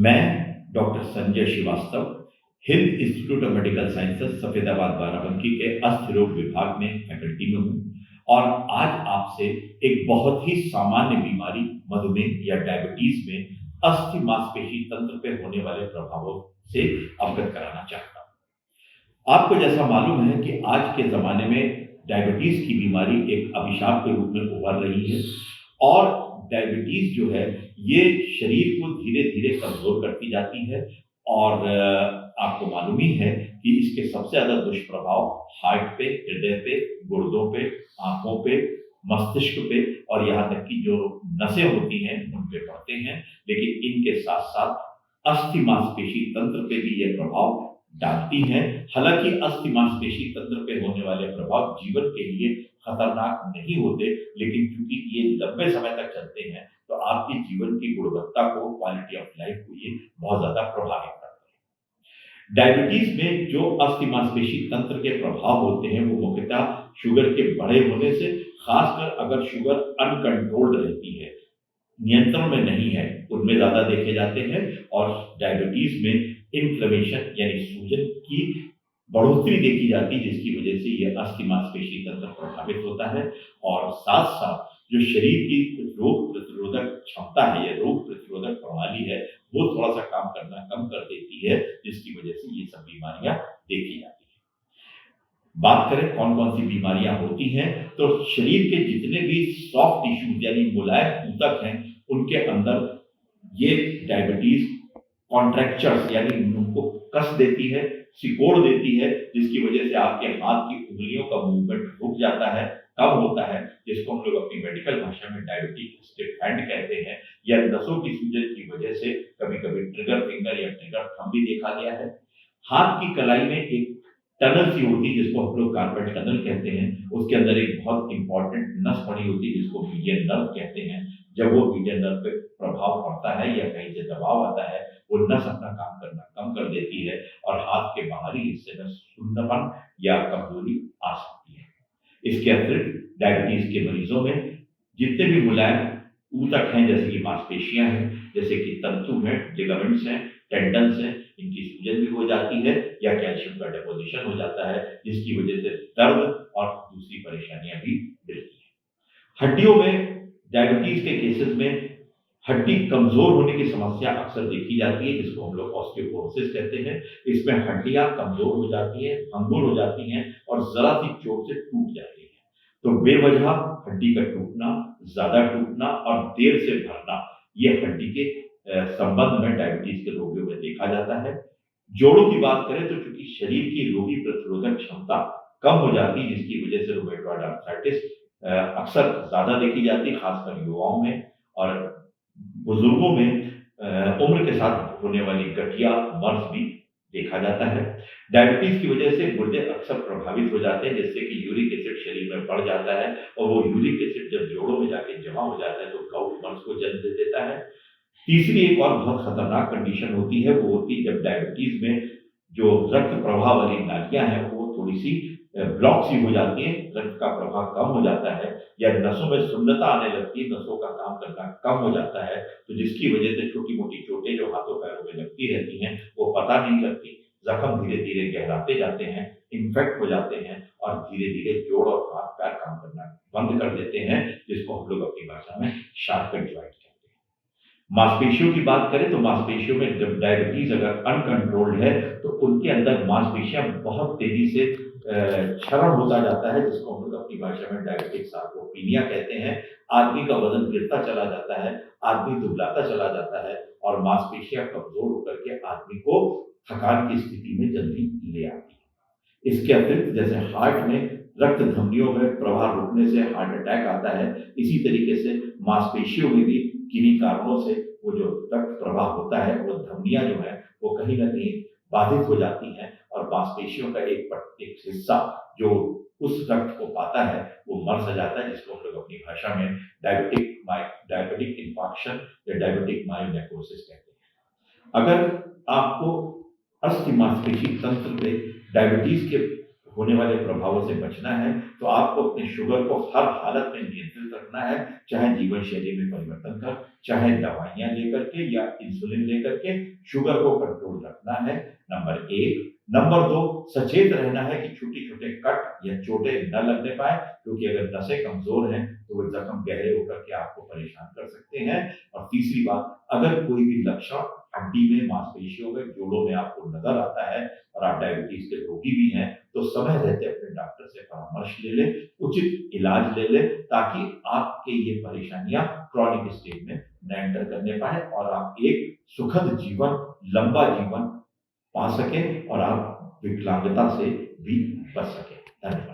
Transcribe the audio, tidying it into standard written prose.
मैं doctor Sanjay Srivastava Hind Institute of Medical Sciences Safedabad Barabanki के अस्थि रोग विभाग में फैकल्टी में हूँ और आज आपसे एक बहुत ही सामान्य बीमारी मधुमेह या डायबिटीज में अस्थि मांसपेशी तंत्र पे होने वाले प्रभावों से अवगत कराना चाहता हूँ। आपको जैसा मालूम है कि आज के जमाने में डायबिटीज की बीमारी एक अभिशाप के रूप में उभर रही है और डायबिटीज जो है ये शरीर को धीरे धीरे कमजोर करती जाती है और आपको मालूम ही है कि इसके सबसे ज्यादा दुष्प्रभाव हार्ट पे, हृदय पे, गुर्दों पे, आंखों पे, मस्तिष्क पे और यहाँ तक कि जो नसें होती हैं उन पे पड़ते हैं। लेकिन इनके साथ साथ अस्थि मांसपेशी तंत्र पे भी ये प्रभाव डालती हैं। हालांकि अस्थि मांसपेशी तंत्र पे होने वाले प्रभाव जीवन के लिए खतरनाक नहीं होते, लेकिन क्योंकि ये लंबे समय तक चलते हैं तो आपके जीवन की गुणवत्ता को, क्वालिटी ऑफ लाइफ को ये बहुत ज्यादा प्रभावित करते हैं। डायबिटीज में जो अस्थि मांसपेशी तंत्र के प्रभाव होते हैं वो मुख्यतः शुगर के बढ़े होने से, खासकर अगर शुगर अनकंट्रोल्ड रहती है, नियंत्रण में नहीं है, उनमें ज्यादा देखे जाते हैं। और डायबिटीज में इन्फ्लेमेशन यानी सूजन की बढ़ोतरी देखी जाती है, जिसकी वजह से यह अस्थि मांसपेशी तंत्र प्रभावित होता है और साथ साथ जो शरीर की रोग प्रतिरोधक क्षमता है या रोग प्रतिरोधक प्रणाली है वो थोड़ा सा काम करना कम कर देती है, जिसकी वजह से ये सब बीमारियां देखी जाती है। बात करें कौन कौन सी बीमारियां होती हैं, तो शरीर के जितने भी सॉफ्ट टिश्यूज यानी मुलायम ऊतक हैं उनके अंदर ये डायबिटीज कॉन्ट्रैक्चर्स यानी उनको कस देती है, सिकोड़ देती है, जिसकी वजह से आपके हाथ की उंगलियों का मूवमेंट रुक जाता है, कम होता है, जिसको हम लोग अपनी मेडिकल भाषा में डायबिटिक स्टिफ हैंड कहते हैं। या नसों की सूजन की वजह से कभी कभी ट्रिगर फिंगर या ट्रिगर थंब भी देखा गया है। हाथ की कलाई में एक टनल सी होती है जिसको हम लोग कार्पल टनल कहते हैं, उसके अंदर एक बहुत इंपॉर्टेंट नस पड़ी होती है जिसको मीडियन नर्व कहते हैं। जब वो मीडियन नर्व पे प्रभाव पड़ता है या कहीं से दबाव आता है, वो नस अपना काम करना कम कर देती है और हाथ के बाहरी हिस्से में सुन्नपन या कमजोरी आ सकती है। इसके अतिरिक्त डायबिटीज के मरीजों में जितने भी मुलायम ऊतक हैं, जैसे कि मांसपेशियां हैं, जैसे कि तंतु हैं, लिगामेंट्स हैं, टेंडन्स हैं, इनकी सूजन भी हो जाती है या कैल्शियम का डिपोजिशन हो जाता है, जिसकी वजह से दर्द और दूसरी परेशानियां भी मिलती हैं। हड्डियों में डायबिटीज के केसेस में हड्डी कमजोर होने की समस्या अक्सर देखी जाती है, जिसको हम लोग ऑस्टियोपोरोसिस कहते हैं। इसमें हड्डियां कमजोर हो जाती हैं, भंगुर हो जाती हैं और जरा सी चोट से टूट जाती है। तो बेवजह हड्डी का टूटना, ज्यादा टूटना और देर से भरना, ये हड्डी के संबंध में डायबिटीज के रोगियों में देखा जाता है। जोड़ों की बात करें तो चूंकि शरीर की रोगी प्रतिरोधक क्षमता कम हो जाती है, जिसकी वजह से रूमेटॉइड आर्थराइटिस अक्सर ज्यादा देखी जाती है, खासकर युवाओं में और बुजुर्गों में उम्र के साथ होने वाली गठिया मर्ज भी देखा जाता है। डायबिटीज की वजह से गुर्दे अक्सर प्रभावित हो जाते हैं, जिससे कि यूरिक एसिड शरीर में बढ़ जाता है और वो यूरिक एसिड जब जोड़ों में जाके जमा हो जाता है तो गाउट मर्ज को जन्म दे देता है। तीसरी एक और बहुत खतरनाक कंडीशन होती है, वो होती है जब डायबिटीज में जो रक्त प्रवाह वाली नालियां हैं वो थोड़ी सी ब्लॉक सी हो जाती है, रक्त का प्रवाह कम हो जाता है या नसों में सुन्नता आने लगती है, नसों का काम करना कम हो जाता है, तो जिसकी वजह से छोटी मोटी चोटें जो हाथों पैरों में लगती रहती हैं वो पता नहीं लगती, जख्म धीरे धीरे गहराते जाते हैं, इन्फेक्ट हो जाते हैं और धीरे धीरे जोड़ और हाथ पैर काम करना बंद कर देते हैं, जिसको हम लोग अपनी भाषा में शार्पेट ज्वाइंट कहते हैं। मांसपेशियों की बात करें तो मांसपेशियों में जब डायबिटीज अगर अनकंट्रोल्ड है तो उनके अंदर मांसपेशियां बहुत तेजी से क्षरण होता जाता है, जिसको हम लोग अपनी भाषा में डायबिटिक सार्कोपीनिया कहते हैं। आदमी का वजन गिरता चला जाता है, आदमी दुबलाता चला जाता है और मांसपेशियां कमजोर होकर के आदमी को थकान की स्थिति में जल्दी ले आती है। इसके अतिरिक्त जैसे हार्ट में रक्त धमनियों में प्रवाह रुकने से हार्ट अटैक आता है, इसी तरीके से मांसपेशियों में भी किन्हीं कारणों से वो जो रक्त प्रवाह होता है वो धमनियां जो है वो कहीं ना कहीं बाधित हो जाती हैं और मांसपेशियों का एक हिस्सा जो उस रक्त को पाता है वो मर सा जाता है, जिसको हम लोग अपनी भाषा में डायबिटिक इंफाक्शन या डायबिटिक मायोनेक्रोसिस कहते हैं। अगर आपको अस्थि मांसपेशी तंत्र में डायबिटीज के होने वाले प्रभावों से बचना है, तो आपको अपने शुगर को हर हालत में नियंत्रित रखना है, चाहे जीवन शैली में परिवर्तन कर, चाहे दवाइयाँ लेकर के या इंसुलिन लेकर के शुगर को कंट्रोल रखना है, नंबर 1। नंबर 2, सचेत रहना है कि छोटे-छोटे कट या चोटें न लगने पाएँ, क्योंकि अगर नसें कमज़ोर हैं, तो वो ज़ख्म गहरे होकर के आपको परेशान कर सकते हैं। और तीसरी बात, अगर कोई भी लक्षण हड्डी में, मांसपेशियों में, जोड़ों में आपको नज़र आता है और आप डायबिटीज़ के रोगी भी हैं, तो समय रहते अपने डॉक्टर से परामर्श ले लें, उचित इलाज ले लें, ताकि आपके ये परेशानियाँ क्रॉनिक स्टेज में न एंटर करने पाएँ और आप एक सुखद जीवन, लंबा जीवन पा सकें और आप विकलांगता से भी बच सकें। धन्यवाद।